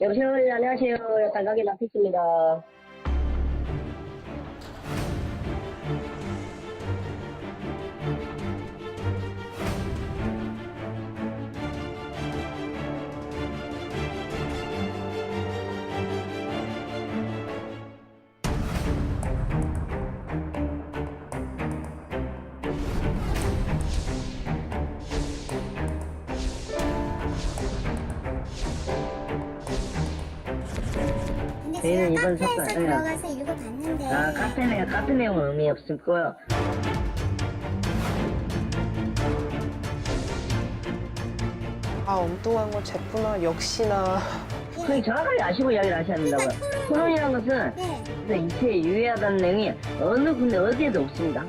여보세요, 네, 안녕하세요. 달가게 라피스입니다. 근데 저희는 제가 이번 카페에서 사건, 들어가서 읽어봤는데 카페 내용은 의미 없고요. 아, 엉뚱한 건 제프나 역시나 그게 정확하게 아시고 이야기를 하셔야 된다고요. 토론이라는 것은 네. 이체에 유해하다는 내용이 어느 군데 어디에도 없습니다.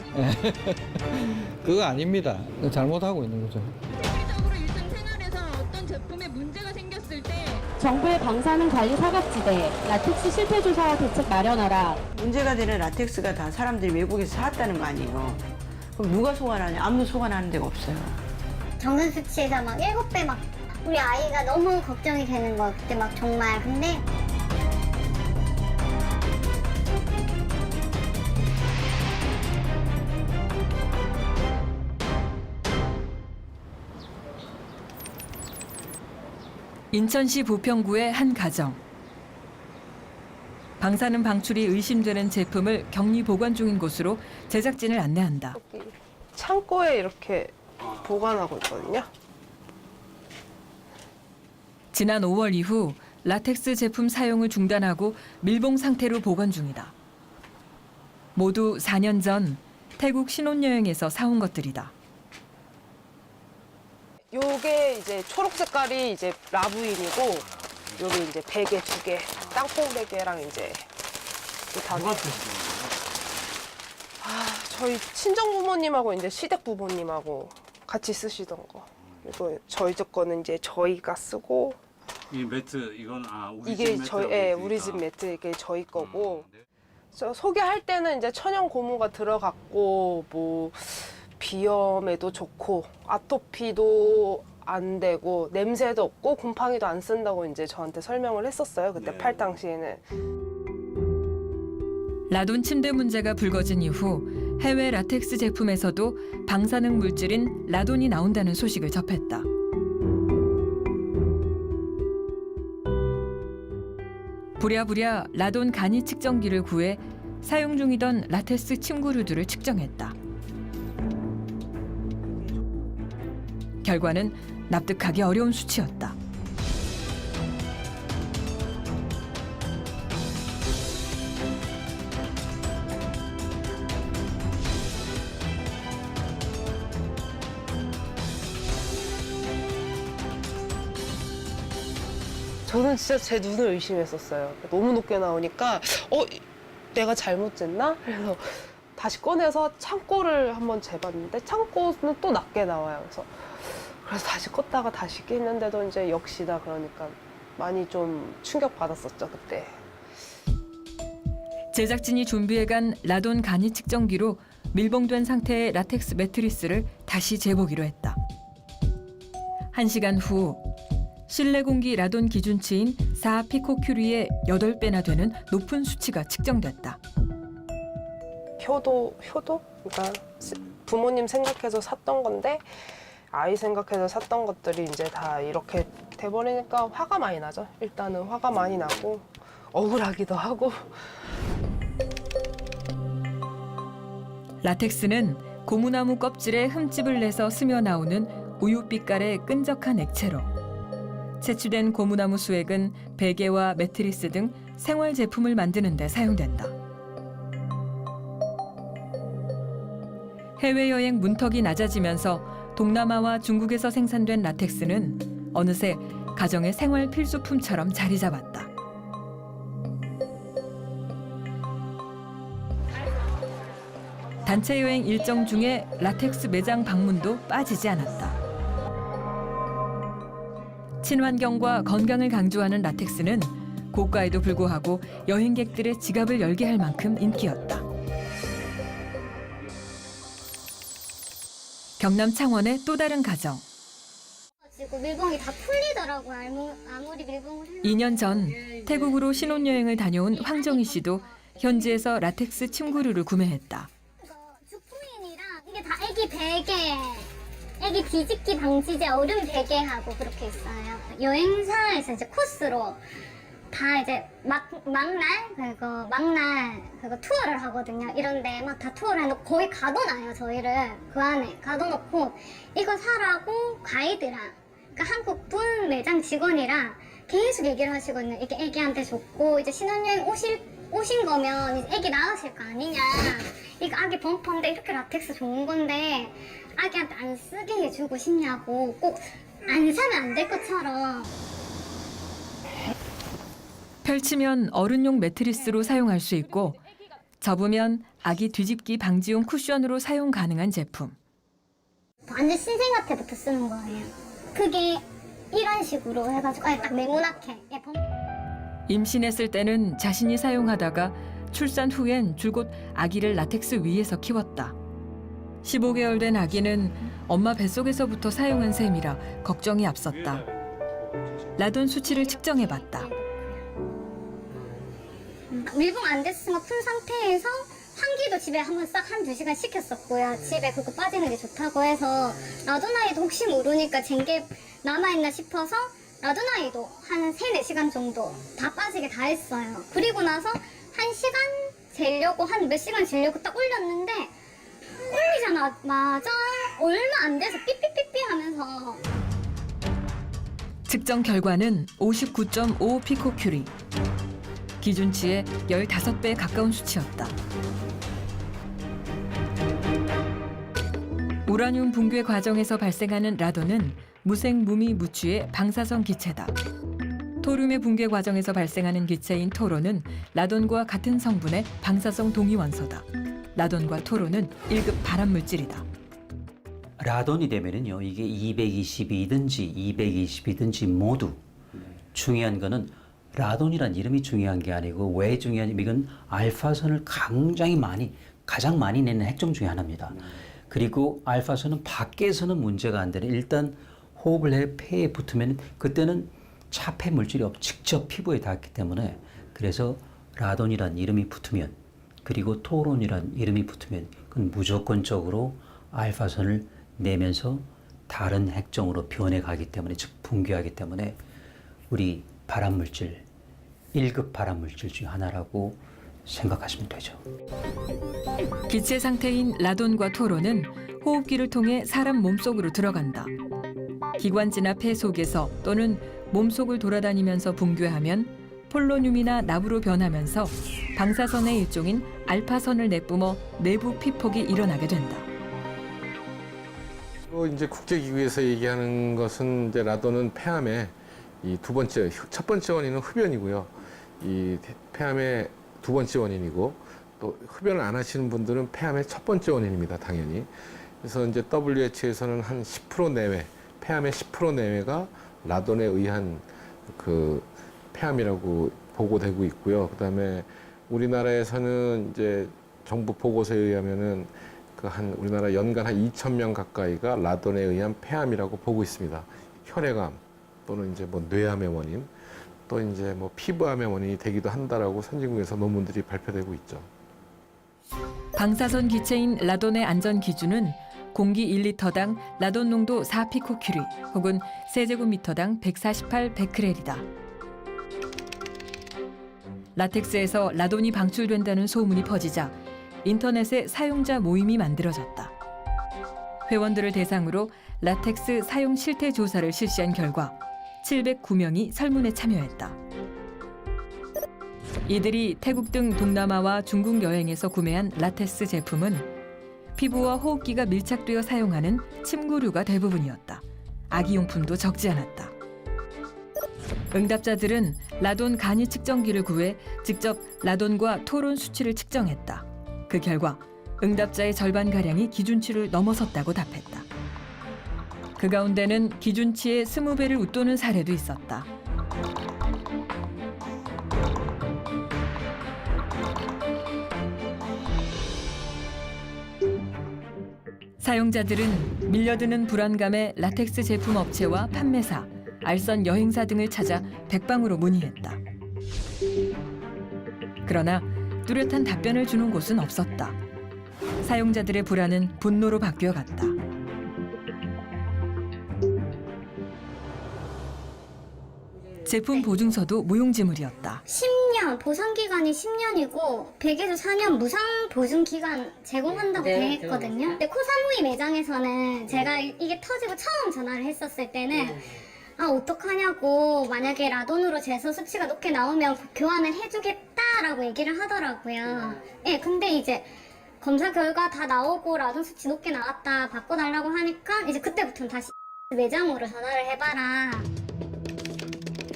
그거 아닙니다. 잘못하고 있는 거죠. 실질적으로 일상생활에서 어떤 제품에 문제가 생겼을 때 정부의 방사능 관리 사각지대, 라텍스 실태 조사와 대책 마련하라. 문제가 되는 라텍스가 다 사람들이 외국에서 사왔다는 거 아니에요. 그럼 누가 소환하냐? 아무도 소환하는 데가 없어요. 정상 수치에서 막 7배 막 우리 아이가 너무 걱정이 되는 거 그때 막 정말. 근데 인천시 부평구의 한 가정. 방사능 방출이 의심되는 제품을 격리 보관 중인 곳으로 제작진을 안내한다. 여기 창고에 이렇게 보관하고 있거든요. 지난 5월 이후 라텍스 제품 사용을 중단하고 밀봉 상태로 보관 중이다. 모두 4년 전 태국 신혼여행에서 사온 것들이다. 요게 이제 초록 색깔이 이제 라부인이고, 요게 이제 베개 2개, 땅콩 베개랑 이제 다. 저희 친정 부모님하고 이제 시댁 부모님하고 같이 쓰시던 거. 그리고 저희 집 거는 이제 저희가 쓰고. 이 매트 이건 우리 이게 집 매트. 저희 우리 집 매트 이게 저희 거고. 저 소개할 때는 이제 천연 고무가 들어갔고 뭐 비염에도 좋고 아토피도 안 되고 냄새도 없고 곰팡이도 안 쓴다고 이제 저한테 설명을 했었어요. 그때 네. 팔 당시에는. 라돈 침대 문제가 불거진 이후 해외 라텍스 제품에서도 방사능 물질인 라돈이 나온다는 소식을 접했다. 부랴부랴 라돈 간이 측정기를 구해 사용 중이던 라텍스 침구류들을 측정했다. 결과는 납득하기 어려운 수치였다. 저는 진짜 제 눈을 의심했었어요. 너무 높게 나오니까 내가 잘못 쟀나? 그래서 다시 꺼내서 창고를 한번 재봤는데 창고는 또 낮게 나와요. 그래서 다시 껐다가 다시 깼는데도 이제 역시나 그러니까 많이 좀 충격받았었죠, 그때. 제작진이 준비해간 라돈 간이 측정기로 밀봉된 상태의 라텍스 매트리스를 다시 재보기로 했다. 1시간 후 실내 공기 라돈 기준치인 4피코큐리의 8배나 되는 높은 수치가 측정됐다. 효도? 그러니까 부모님 생각해서 샀던 건데 아이 생각해서 샀던 것들이 이제 다 이렇게 돼버리니까 화가 많이 나죠. 일단은 화가 많이 나고 억울하기도 하고. 라텍스는 고무나무 껍질에 흠집을 내서 스며 나오는 우유빛깔의 끈적한 액체로 채취된 고무나무 수액은 베개와 매트리스 등 생활 제품을 만드는 데 사용된다. 해외여행 문턱이 낮아지면서 동남아와 중국에서 생산된 라텍스는 어느새 가정의 생활 필수품처럼 자리 잡았다. 단체 여행 일정 중에 라텍스 매장 방문도 빠지지 않았다. 친환경과 건강을 강조하는 라텍스는 고가에도 불구하고 여행객들의 지갑을 열게 할 만큼 인기였다. 경남 창원의 또 다른 가정. 가지고 밀봉이 다 풀리더라고요. 아무리 밀봉을 해도. 2년 전 태국으로 신혼여행을 다녀온 황정희 씨도 현지에서 라텍스 침구류를 구매했다. 이거 주프인이랑 이게 다 애기 베개, 애기 뒤집기 방지제, 얼음 베개하고 그렇게 있어요. 여행사에서 이제 코스로 다 이제 막날 그거 투어를 하거든요. 이런데 막 다 투어를 해놓고 거의 가둬놔요. 저희를 그 안에 가둬놓고 이거 사라고 가이드랑 그러니까 한국분 매장 직원이랑 계속 얘기를 하시거든요. 이게 애기한테 좋고 이제 신혼여행 오신 거면 이제 애기 낳으실 거 아니냐. 이거 아기 범퍼인데 이렇게 라텍스 좋은 건데 아기한테 안 쓰게 해주고 싶냐고 꼭 안 사면 안 될 것처럼. 펼치면 어른용 매트리스로 사용할 수 있고 접으면 아기 뒤집기 방지용 쿠션으로 사용 가능한 제품. 완전 신생아태부터 쓰는 거예요. 그게 이런 식으로 해가지고 딱 네모나게. 임신했을 때는 자신이 사용하다가 출산 후엔 줄곧 아기를 라텍스 위에서 키웠다. 15개월 된 아기는 엄마 뱃속에서부터 사용한 셈이라 걱정이 앞섰다. 라돈 수치를 측정해봤다. 밀봉 안 됐으면 푼 상태에서 환기도 집에 한번 싹 한 2시간 시켰었고요. 집에 그거 빠지는 게 좋다고 해서 라도나이도 혹시 모르니까 젠게 남아있나 싶어서 라도나이도 한 3-4시간 정도 다 빠지게 다 했어요. 그리고 나서 1시간 재려고 한 몇 시간 재려고 딱 올렸는데 올리자마자 얼마 안 돼서 삐삐삐삐 하면서 측정 결과는 59.5 피코큐리. 기준치의 15배 가까운 수치였다. 우라늄 붕괴 과정에서 발생하는 라돈은 무생무미 무취의 방사성 기체다. 토륨의 붕괴 과정에서 발생하는 기체인 토론은 라돈과 같은 성분의 방사성 동위원소다. 라돈과 토론은 1급 발암물질이다. 라돈이 되면은요, 이게 220이든지 220이든지 모두 중요한 거는 라돈이란 이름이 중요한 게 아니고 왜 중요하냐면 이건 알파선을 가장 많이 내는 핵종 중에 하나입니다. 그리고 알파선은 밖에서는 문제가 안 되는 일단 호흡을 해 폐에 붙으면 그때는 차폐 물질이 직접 피부에 닿기 때문에 그래서 라돈이란 이름이 붙으면 그리고 토론이란 이름이 붙으면 그건 무조건적으로 알파선을 내면서 다른 핵종으로 변해가기 때문에 즉 붕괴하기 때문에 우리 발암물질 1급 발암물질 중 하나라고 생각하시면 되죠. 기체 상태인 라돈과 토론은 호흡기를 통해 사람 몸속으로 들어간다. 기관지나 폐 속에서 또는 몸속을 돌아다니면서 붕괴하면 폴로늄이나 나부로 변하면서 방사선의 일종인 알파선을 내뿜어 내부 피폭이 일어나게 된다. 이제 국제기구에서 얘기하는 것은 이제 라돈은 폐암의 첫 번째 원인은 흡연이고요. 이 폐암의 두 번째 원인이고 또 흡연을 안 하시는 분들은 폐암의 첫 번째 원인입니다, 당연히. 그래서 이제 WHO에서는 한 10% 내외, 폐암의 10% 내외가 라돈에 의한 그 폐암이라고 보고되고 있고요. 그다음에 우리나라에서는 이제 정부 보고서에 의하면은 우리나라 연간 한 2,000명 가까이가 라돈에 의한 폐암이라고 보고 있습니다. 혈액암 또는 이제 뭐 뇌암의 원인 또 이제 뭐 피부암의 원인이 되기도 한다라고 선진국에서 논문들이 발표되고 있죠. 방사선 기체인 라돈의 안전 기준은 공기 1리터당 라돈 농도 4피코큐리 혹은 세제곱미터당 148 베크렐이다. 라텍스에서 라돈이 방출된다는 소문이 퍼지자 인터넷에 사용자 모임이 만들어졌다. 회원들을 대상으로 라텍스 사용 실태 조사를 실시한 결과 709명이 설문에 참여했다. 이들이 태국 등 동남아와 중국 여행에서 구매한 라텍스 제품은 피부와 호흡기가 밀착되어 사용하는 침구류가 대부분이었다. 아기용품도 적지 않았다. 응답자들은 라돈 간이 측정기를 구해 직접 라돈과 토론 수치를 측정했다. 그 결과 응답자의 절반가량이 기준치를 넘어섰다고 답했다. 그 가운데는 기준치의 20배를 웃도는 사례도 있었다. 사용자들은 밀려드는 불안감에 라텍스 제품 업체와 판매사, 알선 여행사 등을 찾아 백방으로 문의했다. 그러나 뚜렷한 답변을 주는 곳은 없었다. 사용자들의 불안은 분노로 바뀌어갔다. 제품 보증서도 무용지물이었다. 10년, 보상기간이 10년이고 100에서 4년 무상 보증기간 제공한다고 돼 있거든요. 근데 코사무이 매장에서는 제가 이게 터지고 처음 전화를 했었을 때는 아 어떡하냐고, 만약에 라돈으로 제소 수치가 높게 나오면 교환을 해주겠다라고 얘기를 하더라고요. 예, 근데 이제 검사 결과 다 나오고 라돈 수치 높게 나왔다, 바꿔달라고 하니까 이제 그때부터는 다시 매장으로 전화를 해봐라.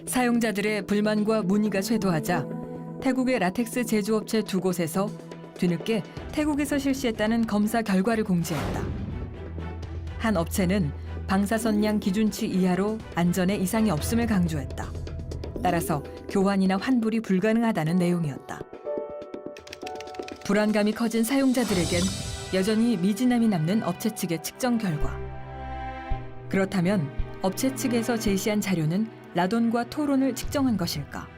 사용자들의 불만과 문의가 쇄도하자 태국의 라텍스 제조업체 2곳에서 뒤늦게 태국에서 실시했다는 검사 결과를 공지했다. 한 업체는 방사선량 기준치 이하로 안전에 이상이 없음을 강조했다. 따라서 교환이나 환불이 불가능하다는 내용이었다. 불안감이 커진 사용자들에겐 여전히 미진함이 남는 업체 측의 측정 결과. 그렇다면 업체 측에서 제시한 자료는 라돈과 토론을 측정한 것일까?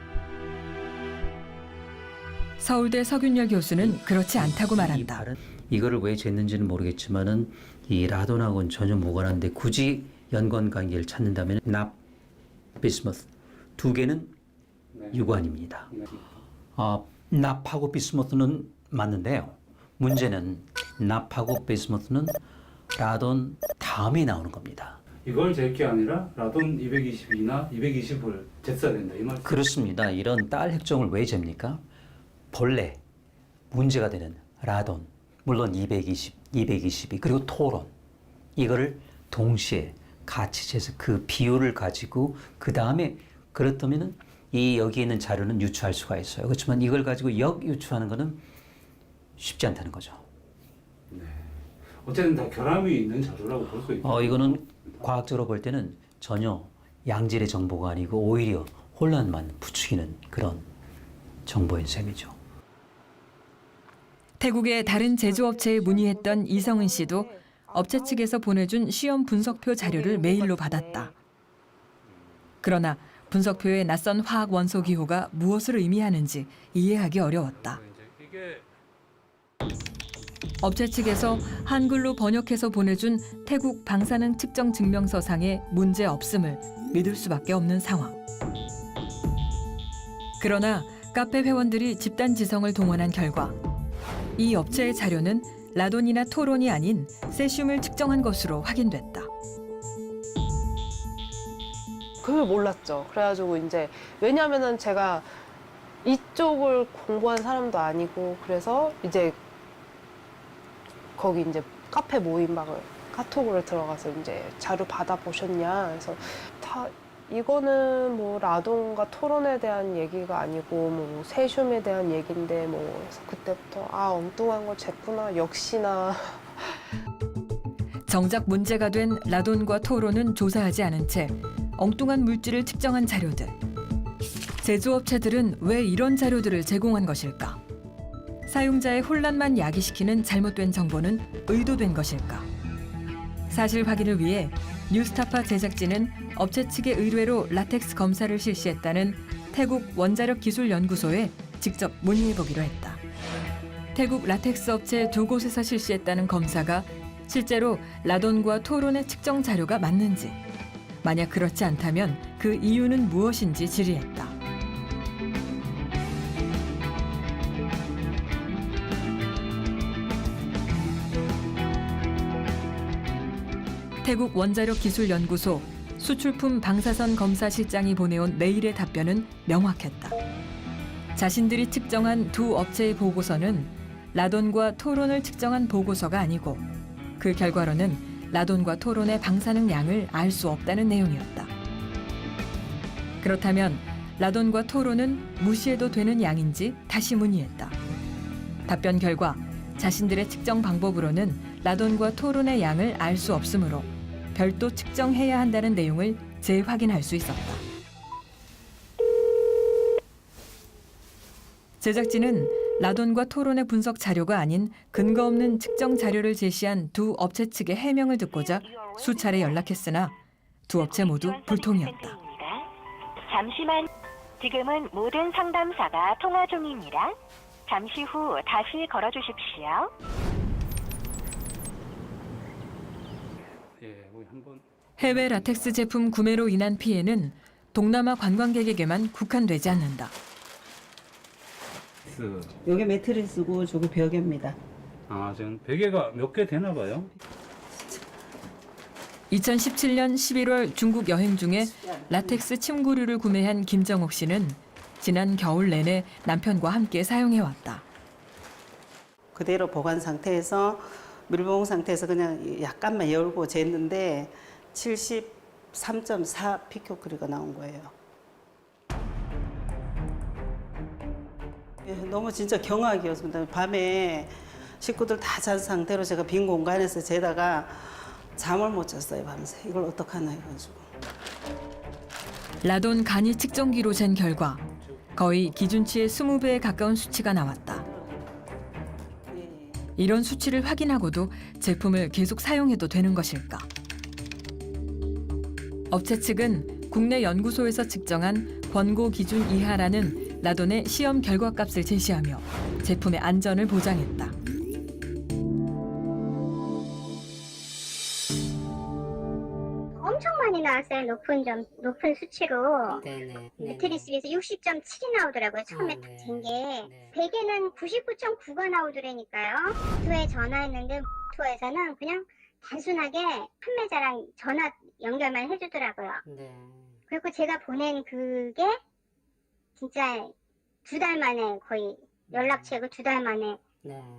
서울대 서균열 교수는 그렇지 않다고 말한다. 이거를 왜 쟀는지는 모르겠지만은 이 라돈하고는 전혀 무관한데 굳이 연관 관계를 찾는다면 납, 비스머스 두 개는 유관입니다. 납하고 비스머스는 맞는데요. 문제는 납하고 비스머스는 라돈 다음에 나오는 겁니다. 이걸 잴 게 아니라 라돈 220이나 220을 쟀어야 된다 이 말씀. 그렇습니다. 이런 딸 핵종을 왜 잽니까? 본래 문제가 되는 라돈, 물론 220, 222 그리고 토론 이거를 동시에 같이 재서 그 비율을 가지고 그 다음에 그렇다면은 이 여기 있는 자료는 유추할 수가 있어요. 그렇지만 이걸 가지고 역유추하는 거는 쉽지 않다는 거죠. 네. 어쨌든 다 결함이 있는 자료라고 볼 수 있죠. 이거는 과학적으로 볼 때는 전혀 양질의 정보가 아니고 오히려 혼란만 부추기는 그런 정보인 셈이죠. 태국의 다른 제조업체에 문의했던 이성은 씨도 업체 측에서 보내준 시험 분석표 자료를 메일로 받았다. 그러나 분석표의 낯선 화학 원소 기호가 무엇을 의미하는지 이해하기 어려웠다. 업체 측에서 한글로 번역해서 보내준 태국 방사능 측정 증명서상에 문제 없음을 믿을 수밖에 없는 상황. 그러나 카페 회원들이 집단 지성을 동원한 결과 이 업체의 자료는 라돈이나 토론이 아닌 세슘을 측정한 것으로 확인됐다. 그걸 몰랐죠. 그래가지고 이제 왜냐면은 제가 이쪽을 공부한 사람도 아니고 그래서 이제 거기 이제 카페 모임방을 카톡으로 들어가서 이제 자료 받아보셨냐 그래서 다 이거는 뭐 라돈과 토론에 대한 얘기가 아니고 뭐 세슘에 대한 얘기인데 뭐 그래서 그때부터 엉뚱한 걸 쟀구나 역시나. 정작 문제가 된 라돈과 토론은 조사하지 않은 채 엉뚱한 물질을 측정한 자료들. 제조업체들은 왜 이런 자료들을 제공한 것일까? 사용자의 혼란만 야기시키는 잘못된 정보는 의도된 것일까? 사실 확인을 위해 뉴스타파 제작진은 업체 측의 의뢰로 라텍스 검사를 실시했다는 태국 원자력기술연구소에 직접 문의해보기로 했다. 태국 라텍스 업체 2곳에서 실시했다는 검사가 실제로 라돈과 토론의 측정 자료가 맞는지, 만약 그렇지 않다면 그 이유는 무엇인지 질의했다. 태국 원자력기술연구소 수출품 방사선 검사실장이 보내온 메일의 답변은 명확했다. 자신들이 측정한 두 업체의 보고서는 라돈과 토론을 측정한 보고서가 아니고 그 결과로는 라돈과 토론의 방사능 양을 알 수 없다는 내용이었다. 그렇다면 라돈과 토론은 무시해도 되는 양인지 다시 문의했다. 답변 결과 자신들의 측정 방법으로는 라돈과 토론의 양을 알 수 없으므로 별도 측정해야 한다는 내용을 재확인할 수 있었다. 제작진은 라돈과 토론의 분석 자료가 아닌 근거 없는 측정 자료를 제시한 두 업체 측의 해명을 듣고자 수차례 연락했으나 두 업체 모두 불통이었다. 잠시만. 지금은 모든 상담사가 통화 중입니다. 잠시 후 다시 걸어주십시오. 예, 우리 한번 해외 라텍스 제품 구매로 인한 피해는 동남아 관광객에게만 국한되지 않는다. 요게 매트리스고 저게 벽입니다. 지금 베개가 몇 개 되나 봐요. 2017년 11월 중국 여행 중에 라텍스 침구류를 구매한 김정옥 씨는 지난 겨울 내내 남편과 함께 사용해왔다. 그대로 보관 상태에서 밀봉 상태에서 그냥 약간만 열고 쟀는데 73.4 피코크리가 나온 거예요. 너무 진짜 경악이었습니다. 밤에 식구들 다 잔 상태로 제가 빈 공간에서 재다가 잠을 못 잤어요, 밤새. 이걸 어떡하나 해가지고. 라돈 간이 측정기로 잰 결과 거의 기준치의 20배에 가까운 수치가 나왔다. 이런 수치를 확인하고도 제품을 계속 사용해도 되는 것일까? 업체 측은 국내 연구소에서 측정한 권고 기준 이하라는 라돈의 시험 결과값을 제시하며 제품의 안전을 보장했다. 엄청 많이 나왔어요. 높은 수치로. 매트리스에서 60.7이 나오더라고요. 처음에 딱 잰 게. 베개는 99.9가 나오더라니까요. 투에 전화했는데 투에서는 그냥 단순하게 판매자랑 전화 연결만 해주더라고요. 그리고 제가 보낸 그게 진짜 2달 만에 거의 연락책을 2달 만에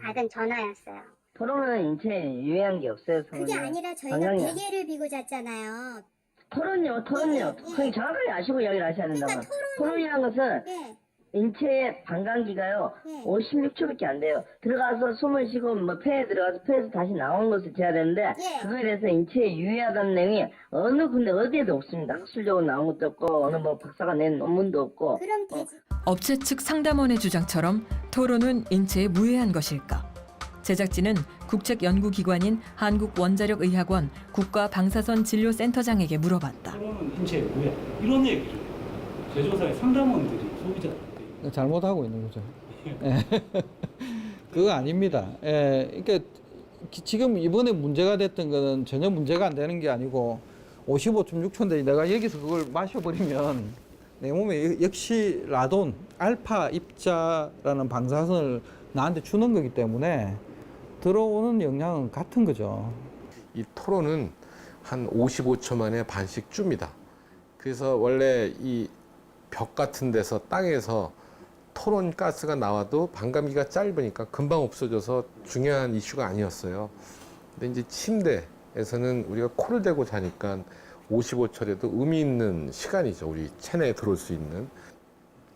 받은 전화였어요. 토론은 인체에 유해한 게 없어요. 그게 아니라 저희가 베개를 비고 잤잖아요. 토론요. 그게 정확하게 아시고 이야기를 하셔야 된다고요. 토론이라는 것은 네. 인체의 반감기가요 56초밖에 안 돼요. 들어가서 숨을 쉬고 폐에 들어가서 폐에서 다시 나오는 것을 재야 되는데 그거에 대해서 인체에 유해하다는 내용이 어느 군데 어디에도 없습니다. 학술적으로 나온 것도 없고 어느 박사가 낸 논문도 없고. 그럼 되지. 업체 측 상담원의 주장처럼 토론은 인체에 무해한 것일까? 제작진은 국책연구기관인 한국원자력의학원 국가방사선진료센터장에게 물어봤다. 토론은 인체에 뭐야? 이런 얘기죠. 제조사의 상담원들이 소비자들한테 잘못하고 있는 거죠. 그거 아닙니다. 그러니까 지금 이번에 문제가 됐던 거는 전혀 문제가 안 되는 게 아니고 55.6초인데 내가 여기서 그걸 마셔버리면 내 몸에 역시 라돈, 알파 입자라는 방사선을 나한테 주는 거기 때문에 들어오는 영향은 같은 거죠. 이 토론은 한 55초 만에 반씩 줍니다. 그래서 원래 이 벽 같은 데서 땅에서 토론 가스가 나와도 반감기가 짧으니까 금방 없어져서 중요한 이슈가 아니었어요. 근데 이제 침대에서는 우리가 코를 대고 자니까 55초라도 의미 있는 시간이죠. 우리 체내에 들어올 수 있는.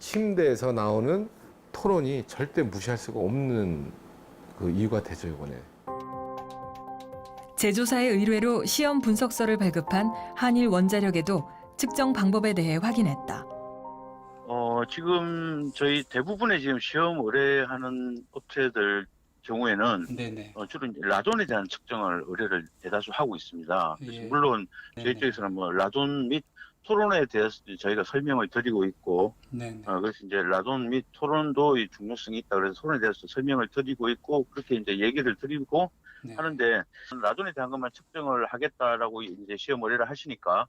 침대에서 나오는 토론이 절대 무시할 수가 없는 그 이유가 되죠, 이번에. 제조사의 의뢰로 시험 분석서를 발급한 한일원자력에도 측정 방법에 대해 확인했다. 지금 저희 대부분의 지금 시험 의뢰하는 업체들 경우에는 주로 이제 라돈에 대한 측정을 의뢰를 대다수 하고 있습니다. 그래서 물론 저희 쪽에서는 뭐 라돈 및 토론에 대해서 저희가 설명을 드리고 있고, 그래서 이제 라돈 및 토론도 이 중요성이 있다 그래서 토론에 대해서 설명을 드리고 있고 그렇게 이제 얘기를 드리고 하는데 라돈에 대한 것만 측정을 하겠다라고 이제 시험 의뢰를 하시니까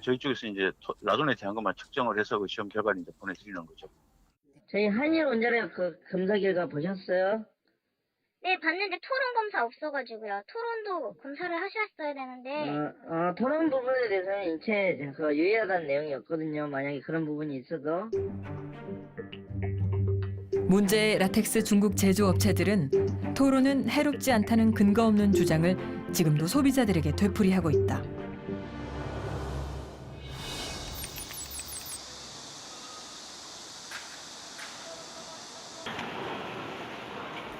저희 쪽에서 이제 라돈에 대한 것만 측정을 해서 그 시험 결과를 이제 보내드리는 거죠. 저희 한일원자력 그 검사 결과 보셨어요? 네, 봤는데 토론 검사 없어가지고요. 토론도 검사를 하셨어야 되는데. 토론 부분에 대해서는 인체에 그 유해하다는 내용이 없거든요. 만약에 그런 부분이 있어도. 문제의 라텍스 중국 제조업체들은 토론은 해롭지 않다는 근거 없는 주장을 지금도 소비자들에게 되풀이하고 있다.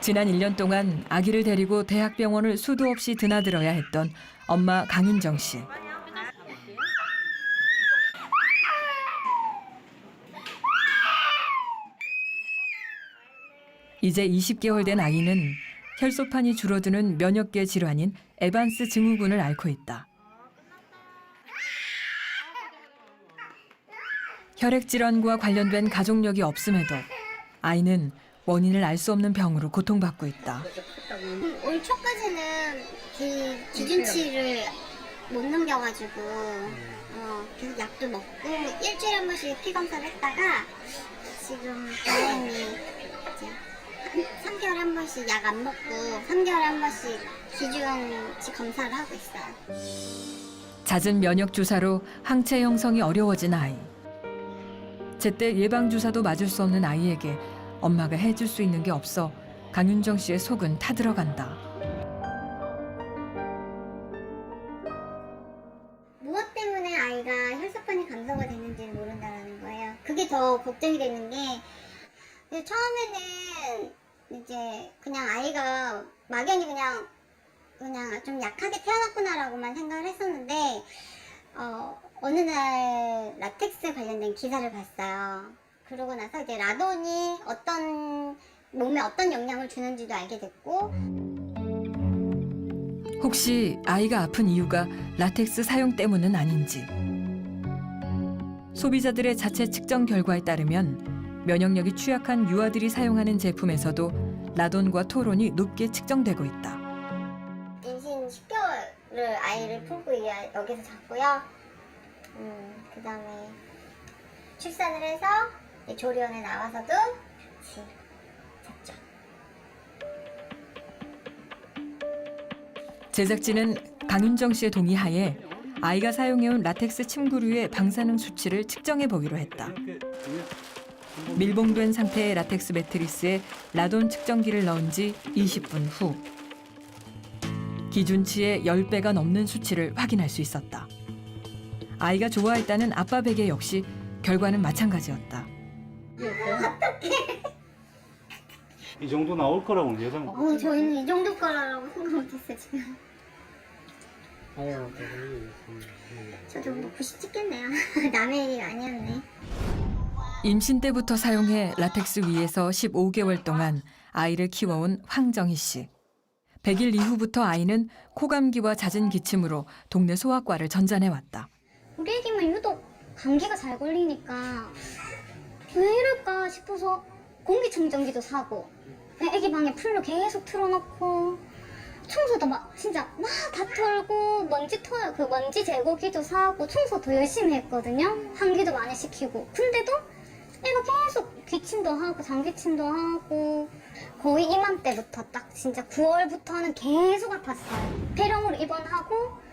지난 1년 동안 아기를 데리고 대학병원을 수도 없이 드나들어야 했던 엄마 강윤정 씨. 이제 20개월 된 아이는 혈소판이 줄어드는 면역계 질환인 에반스 증후군을 앓고 있다. 혈액 질환과 관련된 가족력이 없음에도 아이는 원인을 알 수 없는 병으로 고통받고 있다. 올 초까지는 기준치를 못 넘겨가지고 계속 약도 먹고 일주일에 한 번씩 피 검사를 했다가 지금 다행히 이제 3개월에 한 번씩 약 안 먹고 3개월에 한 번씩 기준치 검사를 하고 있어요. 잦은 면역 주사로 항체 형성이 어려워진 아이. 제때 예방 주사도 맞을 수 없는 아이에게 엄마가 해줄 수 있는 게 없어 강윤정 씨의 속은 타들어간다. 무엇 때문에 아이가 혈소판이 감소가 되는지를 모른다는 거예요. 그게 더 걱정이 되는 게 처음에는 이제 그냥 아이가 막연히 그냥 좀 약하게 태어났구나라고만 생각을 했었는데 어느 날 라텍스 관련된 기사를 봤어요. 그러고 나서 이제 라돈이 몸에 어떤 영향을 주는지도 알게 됐고. 혹시 아이가 아픈 이유가 라텍스 사용 때문은 아닌지. 소비자들의 자체 측정 결과에 따르면 면역력이 취약한 유아들이 사용하는 제품에서도 라돈과 토론이 높게 측정되고 있다. 임신 10개월을 아이를 품고 여기서 잤고요. 그 다음에 출산을 해서 조리원에 나와서도 같이 잤죠. 제작진은 강윤정 씨의 동의하에 아이가 사용해온 라텍스 침구류의 방사능 수치를 측정해 보기로 했다. 밀봉된 상태의 라텍스 매트리스에 라돈 측정기를 넣은 지 20분 후 기준치의 10배가 넘는 수치를 확인할 수 있었다. 아이가 좋아했다는 아빠 베개 역시 결과는 마찬가지였다. 이 정도 나올 거라고는 예상. 저희는 이 정도 거라고 생각 못했어요 지금. 저도 먹고 싶겠네요. 남의 일이 아니었네. 임신 때부터 사용해 라텍스 위에서 15개월 동안 아이를 키워온 황정희 씨. 100일 이후부터 아이는 코감기와 잦은 기침으로 동네 소아과를 전전해왔다. 우리 애기만 유독 감기가 잘 걸리니까 왜 이럴까 싶어서 공기청정기도 사고 애기 방에 풀로 계속 틀어놓고 청소도 진짜 막 다 털고 먼지 제거기도 사고 청소 더 열심히 했거든요. 환기도 많이 시키고. 근데도 애가 계속 기침도 하고 장기침도 하고 거의 이맘때부터 딱 진짜 9월부터는 계속 아팠어요. 폐렴으로 입원하고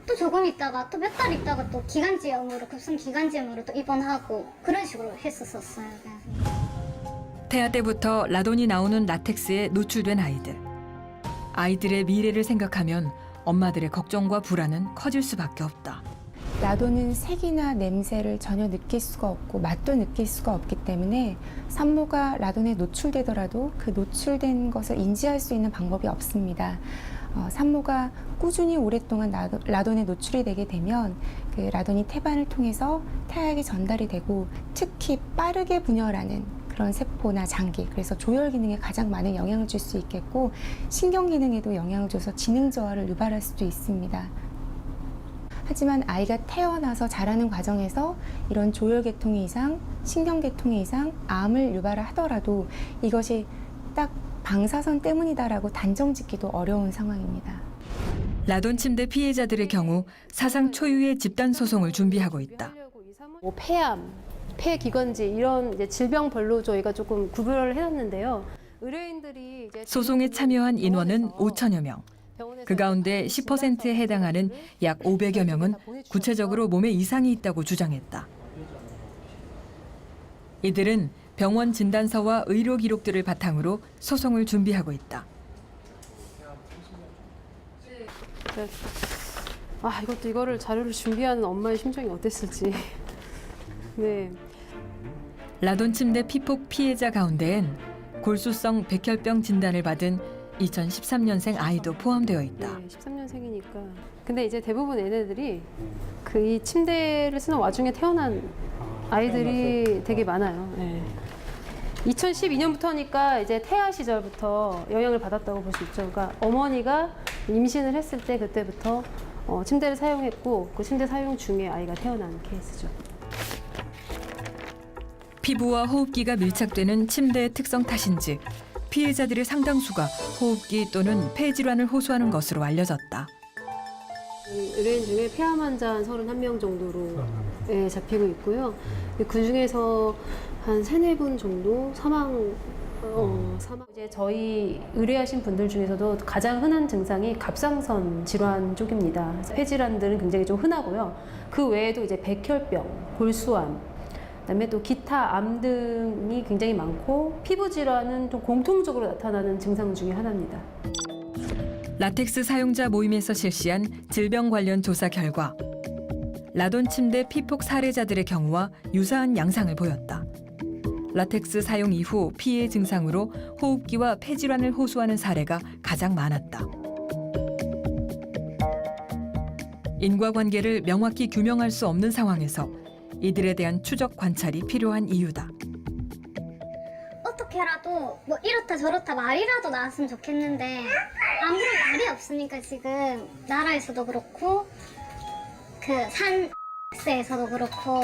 또 조금 있다가 또 몇 달 있다가 또 기관지염으로 급성 기관지염으로 또 입원하고 그런 식으로 했었어요. 태아 때부터 라돈이 나오는 라텍스에 노출된 아이들. 아이들의 미래를 생각하면 엄마들의 걱정과 불안은 커질 수밖에 없다. 라돈은 색이나 냄새를 전혀 느낄 수가 없고 맛도 느낄 수가 없기 때문에 산모가 라돈에 노출되더라도 그 노출된 것을 인지할 수 있는 방법이 없습니다. 산모가 꾸준히 오랫동안 라돈에 노출이 되게 되면 그 라돈이 태반을 통해서 태아에게 전달이 되고 특히 빠르게 분열하는 그런 세포나 장기, 그래서 조혈 기능에 가장 많은 영향을 줄 수 있겠고 신경 기능에도 영향을 줘서 지능 저하를 유발할 수도 있습니다. 하지만 아이가 태어나서 자라는 과정에서 이런 조혈계통의 이상, 신경계통의 이상, 암을 유발을 하더라도 이것이 딱 방사선 때문이다라고 단정짓기도 어려운 상황입니다. 라돈 침대 피해자들의 경우 사상 초유의 집단 소송을 준비하고 있다. 폐암, 폐기관지 이런 이제 질병별로 저희가 조금 구별을 해놨는데요. 의뢰인들이 이제 소송에 참여한 인원은 5천여 명. 그 가운데 10%에 해당하는 약 500여 명은 구체적으로 몸에 이상이 있다고 주장했다. 이들은 병원 진단서와 의료 기록들을 바탕으로 소송을 준비하고 있다. 이거를 자료를 준비하는 엄마의 심정이 어땠을지. 네. 라돈 침대 피폭 피해자 가운데엔 골수성 백혈병 진단을 받은 2013년생 아이도 포함되어 있다. 네, 13년생이니까. 근데 이제 대부분 얘네들이 이 침대를 쓰는 와중에 태어난 아이들이 되게 많아요. 네. 2012년부터니까 이제 태아 시절부터 영향을 받았다고 볼 수 있죠. 그러니까 어머니가 임신을 했을 때 그때부터 침대를 사용했고 그 침대 사용 중에 아이가 태어난 케이스죠. 피부와 호흡기가 밀착되는 침대의 특성 탓인지 피해자들의 상당수가 호흡기 또는 폐질환을 호소하는 것으로 알려졌다. 의뢰인 중에 폐암 환자 31명 정도로 잡히고 있고요. 그 중에서 한 3-4분 정도 사망. 이제 저희 의뢰하신 분들 중에서도 가장 흔한 증상이 갑상선 질환 쪽입니다. 폐질환들은 굉장히 좀 흔하고요. 그 외에도 이제 백혈병, 골수암, 그다음에 또 기타 암 등이 굉장히 많고 피부 질환은 좀 공통적으로 나타나는 증상 중에 하나입니다. 라텍스 사용자 모임에서 실시한 질병 관련 조사 결과 라돈 침대 피폭 사례자들의 경우와 유사한 양상을 보였다. 라텍스 사용 이후 피해 증상으로 호흡기와 폐질환을 호소하는 사례가 가장 많았다. 인과관계를 명확히 규명할 수 없는 상황에서 이들에 대한 추적 관찰이 필요한 이유다. 어떻게라도 뭐 이렇다 저렇다 말이라도 나왔으면 좋겠는데 아무런 말이 없으니까 지금 나라에서도 그렇고 그 산에서도 그렇고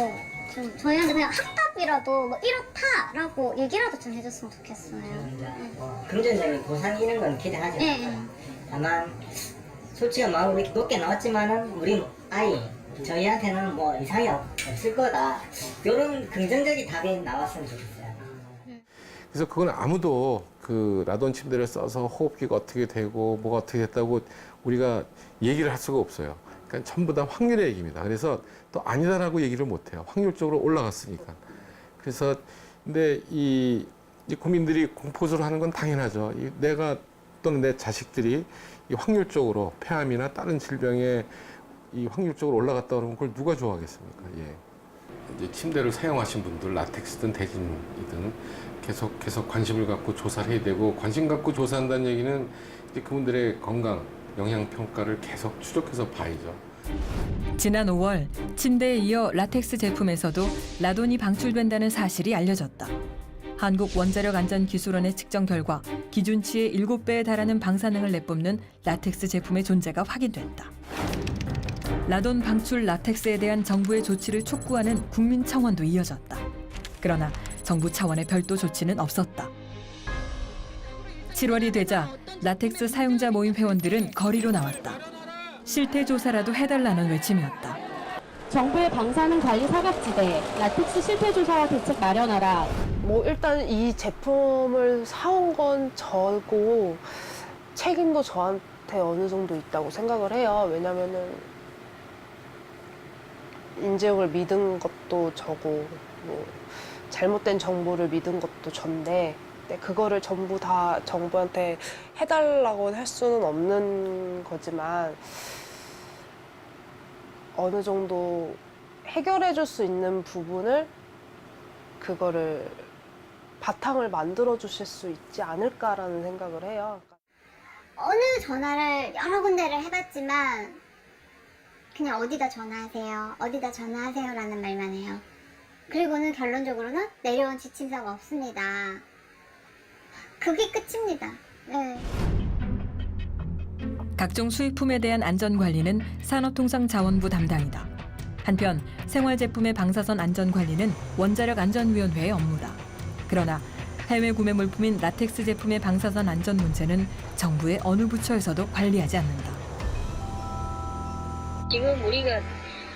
좀 저희한테 그냥 학답이라도 뭐 이렇다라고 얘기라도 좀 해줬으면 좋겠어요. 금전적인 보상이는 건 기대하죠. 네. 다만 솔직한 마음으로 이렇게 높게 나왔지만은 우리 아이 저희한테는 뭐 이상이 없을 거다. 이런 긍정적인 답이 나왔으면 좋겠어요. 그래서 그건 아무도 그 라돈 침대를 써서 호흡기가 어떻게 되고 뭐가 어떻게 됐다고 우리가 얘기를 할 수가 없어요. 그러니까 전부 다 확률의 얘기입니다. 그래서 또 아니다라고 얘기를 못 해요. 확률적으로 올라갔으니까. 그래서 근데 이 국민들이 공포스러워 하는 건 당연하죠. 내가 또는 내 자식들이 이 확률적으로 폐암이나 다른 질병에 이 확률적으로 올라갔다 그러면 그걸 누가 좋아하겠습니까? 예. 이제 침대를 사용하신 분들, 라텍스든 대진이든 계속 관심을 갖고 조사를 해야 되고, 관심 갖고 조사한다는 얘기는 이제 그분들의 건강, 영양 평가를 계속 추적해서 봐야죠. 지난 5월 침대에 이어 라텍스 제품에서도 라돈이 방출된다는 사실이 알려졌다. 한국원자력안전기술원의 측정 결과 기준치의 7배에 달하는 방사능을 내뿜는 라텍스 제품의 존재가 확인됐다. 라돈 방출 라텍스에 대한 정부의 조치를 촉구하는 국민청원도 이어졌다. 그러나 정부 차원의 별도 조치는 없었다. 7월이 되자 라텍스 사용자 모임 회원들은 거리로 나왔다. 실태 조사라도 해달라는 외침이었다. 정부의 방사능 관리 사각지대, 라텍스 실태 조사와 대책 마련하라. 뭐 일단 이 제품을 사온 건 저고 책임도 저한테 어느 정도 있다고 생각을 해요. 왜냐면은 인재용을 믿은 것도 저고 뭐 잘못된 정보를 믿은 것도 전데 그거를 전부 다 정부한테 해달라고 할 수는 없는 거지만 어느 정도 해결해 줄 수 있는 부분을 그거를 바탕을 만들어 주실 수 있지 않을까라는 생각을 해요. 어느 전화를 여러 군데를 해봤지만 그냥 어디다 전화하세요, 어디다 전화하세요라는 말만 해요. 그리고는 결론적으로는 내려온 지침서가 없습니다. 그게 끝입니다. 네. 각종 수입품에 대한 안전관리는 산업통상자원부 담당이다. 한편 생활제품의 방사선 안전관리는 원자력안전위원회의 업무다. 그러나 해외 구매 물품인 라텍스 제품의 방사선 안전 문제는 정부의 어느 부처에서도 관리하지 않는다. 지금 우리가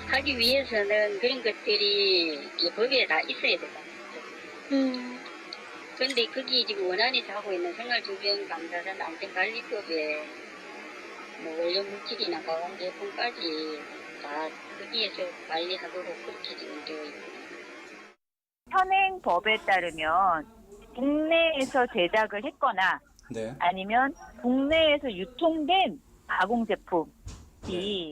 하기 위해서는 그런 것들이 이 법에 다 있어야 되잖아요. 그런데 거기 지금 원안에서 하고 있는 생활주변 방사선 안전관리법에 뭐 원료 물질이나 가공제품까지 다 거기에서 관리하도록 그렇게 지금 되어 있거든요. 현행 법에 따르면 국내에서 제작을 했거나 아니면 국내에서 유통된 가공제품이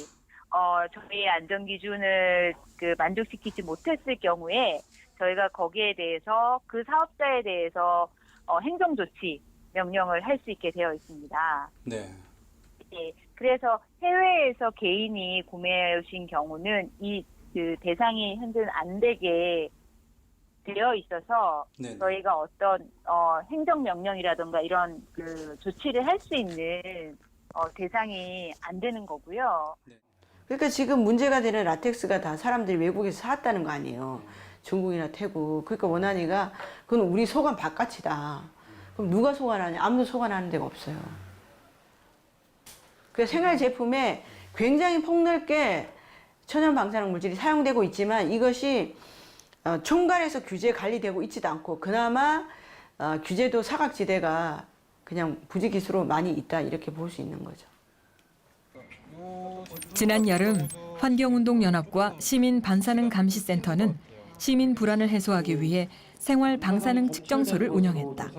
저희의 안전기준을 만족시키지 못했을 경우에 저희가 거기에 대해서 그 사업자에 대해서 행정조치 명령을 할 수 있게 되어 있습니다. 네. 예, 그래서 해외에서 개인이 구매해 오신 경우는 이 대상이 현재는 안 되게 되어 있어서 저희가 어떤 행정명령이라든가 이런 그 조치를 할 수 있는 대상이 안 되는 거고요. 그러니까 지금 문제가 되는 라텍스가 다 사람들이 외국에서 사왔다는 거 아니에요. 중국이나 태국. 그러니까 원한이가 그건 우리 소관 바깥이다. 그럼 누가 소관하냐? 아무도 소관하는 데가 없어요. 그래서 생활 제품에 굉장히 폭넓게 천연 방사능 물질이 사용되고 있지만 이것이 총괄해서 규제 관리되고 있지도 않고 그나마 규제도 사각지대가 그냥 부지기수로 많이 있다 이렇게 볼 수 있는 거죠. 지난 여름 환경운동연합과 시민반사능감시센터는 시민 불안을 해소하기 위해 생활 방사능 측정소를 운영했다.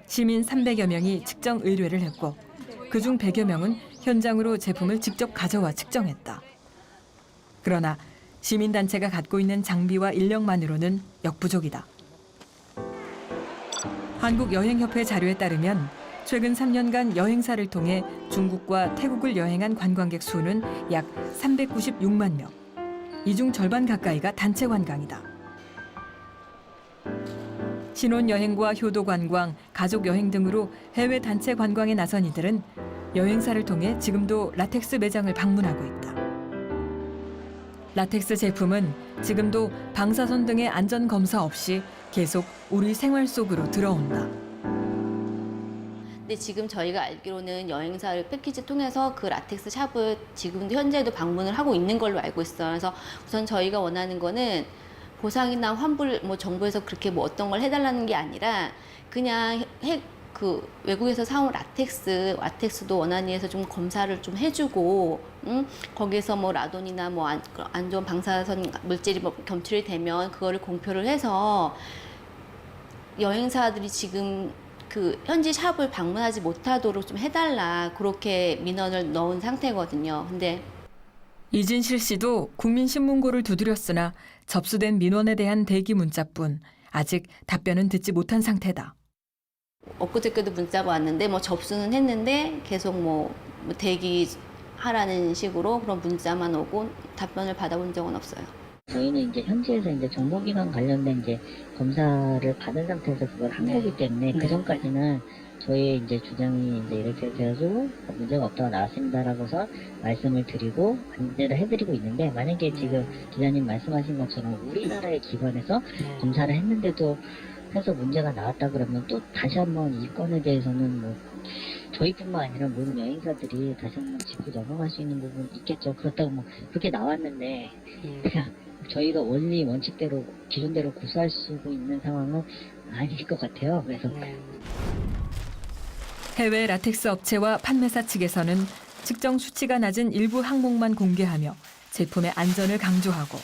시민 300여 명이 측정 의뢰를 했고 그중 100여 명은 현장으로 제품을 직접 가져와 측정했다. 그러나 시민단체가 갖고 있는 장비와 인력만으로는 역부족이다. 한국여행협회 자료에 따르면 최근 3년간 여행사를 통해 중국과 태국을 여행한 관광객 수는 약 396만 명. 이 중 절반 가까이가 단체 관광이다. 신혼여행과 효도관광, 가족여행 등으로 해외 단체 관광에 나선 이들은 여행사를 통해 지금도 라텍스 매장을 방문하고 있다. 라텍스 제품은 지금도 방사선 등의 안전검사 없이 계속 우리 생활 속으로 들어온다. 근데 지금 저희가 알기로는 여행사를 패키지 통해서 그 라텍스 샵을 지금도 현재도 방문을 하고 있는 걸로 알고 있어요. 그래서 우선 저희가 원하는 거는 보상이나 환불 뭐 정부에서 그렇게 뭐 어떤 걸 해달라는 게 아니라 그냥 그 외국에서 사온 라텍스도 원안위에서 좀 검사를 좀 해주고, 거기에서 뭐 라돈이나 뭐 안 좋은 방사선 물질이 뭐 검출이 되면 그거를 공표를 해서 여행사들이 지금 그 현지 샵을 방문하지 못하도록 좀 해달라 그렇게 민원을 넣은 상태거든요. 근데 이진실 씨도 국민신문고를 두드렸으나 접수된 민원에 대한 대기 문자뿐 아직 답변은 듣지 못한 상태다. 엊그저께도 문자가 왔는데 뭐 접수는 했는데 계속 뭐 대기하라는 식으로 그런 문자만 오고 답변을 받아본 적은 없어요. 저희는 이제 현지에서 이제 정보기관 관련된 이제 검사를 받은 상태에서 그걸 한 거기 때문에 그 전까지는 저희의 이제 주장이 이제 이렇게 돼가지고 문제가 없다고 나왔습니다라고서 말씀을 드리고 안내를 해드리고 있는데, 만약에 지금 기자님 말씀하신 것처럼 우리나라의 기관에서 검사를 했는데도 해서 문제가 나왔다 그러면 또 다시 한번 이 건에 대해서는 뭐 저희뿐만 아니라 모든 여행사들이 다시 한번 짚고 넘어갈 수 있는 부분 있겠죠. 그렇다고 뭐 그렇게 나왔는데 그냥 저희가 원칙대로 기존대로 고수할 수 있는 상황은 아닐 것 같아요. 그래서 해외 라텍스 업체와 판매사 측에서는 측정 수치가 낮은 일부 항목만 공개하며 제품의 안전을 강조하고,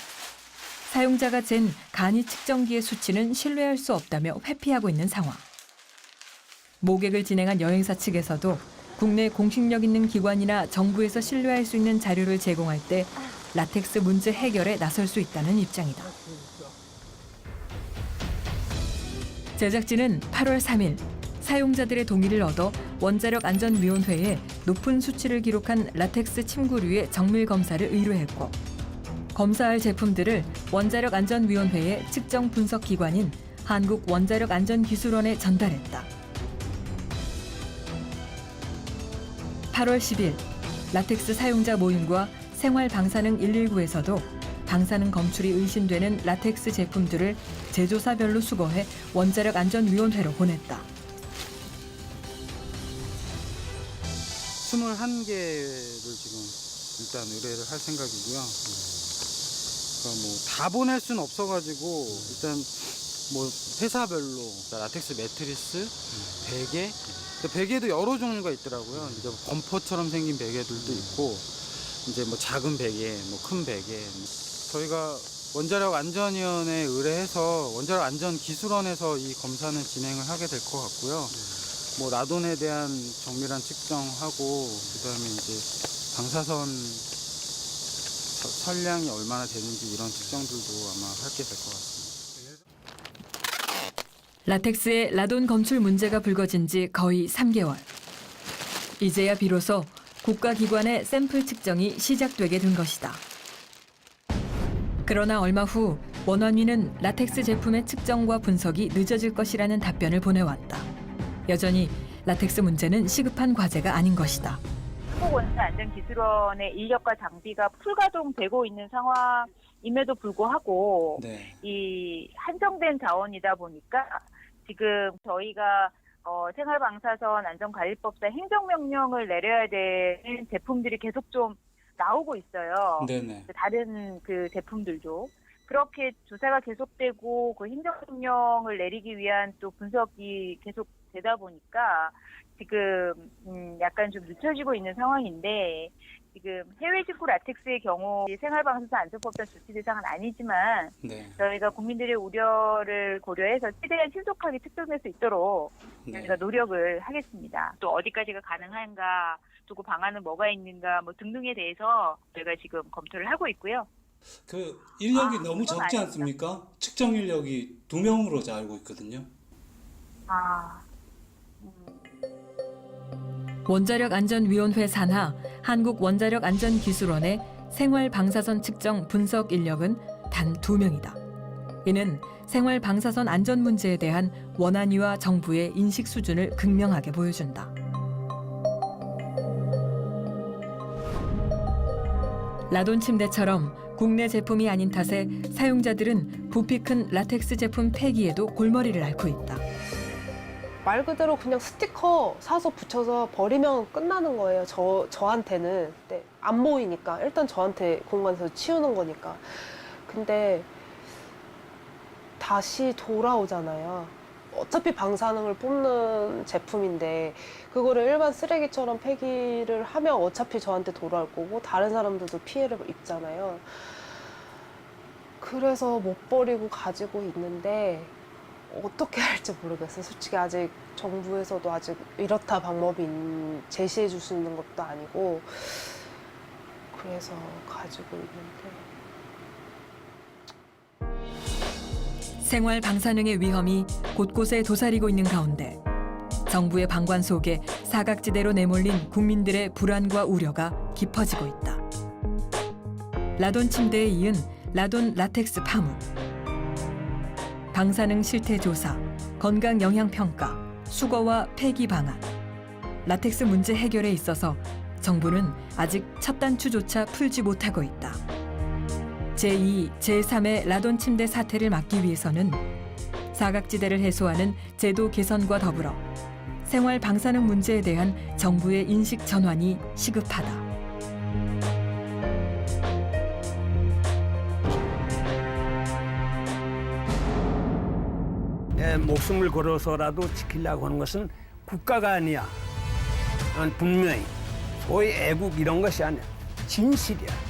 사용자가 잰 간이 측정기의 수치는 신뢰할 수 없다며 회피하고 있는 상황. 모객을 진행한 여행사 측에서도 국내 공신력 있는 기관이나 정부에서 신뢰할 수 있는 자료를 제공할 때 라텍스 문제 해결에 나설 수 있다는 입장이다. 제작진은 8월 3일 사용자들의 동의를 얻어 원자력안전위원회에 높은 수치를 기록한 라텍스 침구류의 정밀 검사를 의뢰했고, 검사할 제품들을 원자력안전위원회의 측정 분석 기관인 한국원자력안전기술원에 전달했다. 8월 10일 라텍스 사용자 모임과 생활방사능 119에서도 방사능 검출이 의심되는 라텍스 제품들을 제조사별로 수거해 원자력안전위원회로 보냈다. 21개를 지금 일단 의뢰를 할 생각이고요. 그러니까 뭐 다 보낼 수는 없어가지고 일단 뭐 회사별로 라텍스 매트리스, 베개, 베개도 여러 종류가 있더라고요. 이제 범퍼처럼 생긴 베개들도 있고, 이제 뭐 작은 베개, 뭐 큰 베개. 저희가 원자력안전위원회에 의뢰해서 원자력안전기술원에서 이 검사는 진행을 하게 될 것 같고요. 뭐 라돈에 대한 정밀한 측정하고, 그다음에 이제 방사선 선량이 얼마나 되는지 이런 측정들도 아마 하게 될 것 같습니다. 라텍스의 라돈 검출 문제가 불거진 지 거의 3개월. 이제야 비로소 국가기관의 샘플 측정이 시작되게 된 것이다. 그러나 얼마 후 원원위는 라텍스 제품의 측정과 분석이 늦어질 것이라는 답변을 보내왔다. 여전히 라텍스 문제는 시급한 과제가 아닌 것이다. 한국원자안전기술원의 인력과 장비가 풀가동되고 있는 상황임에도 불구하고 이 한정된 자원이다 보니까 지금 저희가 생활방사선 안전관리법상 행정명령을 내려야 되는 제품들이 계속 좀 나오고 있어요. 다른 그 제품들도. 그렇게 조사가 계속되고 그 행정명령을 내리기 위한 또 분석이 계속 되다 보니까 지금 약간 좀 늦춰지고 있는 상황인데 지금 해외 직구 라텍스의 경우 생활방사선 안전법상 조치 대상은 아니지만 저희가 국민들의 우려를 고려해서 최대한 신속하게 측정될 수 있도록 저희가 노력을 하겠습니다. 또 어디까지가 가능한가, 또 그 방안은 뭐가 있는가 뭐 등등에 대해서 저희가 지금 검토를 하고 있고요. 그 인력이 너무 적지 않습니까? 측정 인력이 2명으로 알고 있거든요. 원자력안전위원회 산하 한국원자력안전기술원의 생활방사선 측정 분석 인력은 단 2명이다. 이는 생활방사선 안전 문제에 대한 원안위와 정부의 인식 수준을 극명하게 보여준다. 라돈 침대처럼 국내 제품이 아닌 탓에 사용자들은 부피 큰 라텍스 제품 폐기에도 골머리를 앓고 있다. 말 그대로 그냥 스티커 사서 붙여서 버리면 끝나는 거예요. 저한테는. 근데 안 보이니까. 일단 저한테 공간에서 치우는 거니까. 근데 다시 돌아오잖아요. 어차피 방사능을 뽑는 제품인데 그거를 일반 쓰레기처럼 폐기를 하면 어차피 저한테 돌아올 거고 다른 사람들도 피해를 입잖아요. 그래서 못 버리고 가지고 있는데 어떻게 할지 모르겠어요. 솔직히 아직 정부에서도 아직 이렇다 방법이 제시해 줄 수 있는 것도 아니고 그래서 가지고 있는데 생활 방사능의 위험이 곳곳에 도사리고 있는 가운데 정부의 방관 속에 사각지대로 내몰린 국민들의 불안과 우려가 깊어지고 있다. 라돈 침대에 이은 라돈 라텍스 파문. 방사능 실태 조사, 건강 영향 평가, 수거와 폐기 방안. 라텍스 문제 해결에 있어서 정부는 아직 첫 단추조차 풀지 못하고 있다. 제2, 제3의 라돈 침대 사태를 막기 위해서는 사각지대를 해소하는 제도 개선과 더불어 생활 방사능 문제에 대한 정부의 인식 전환이 시급하다. 내 목숨을 걸어서라도 지키려고 하는 것은 국가가 아니야. 난 분명히 소위 애국 이런 것이 아니야. 진실이야.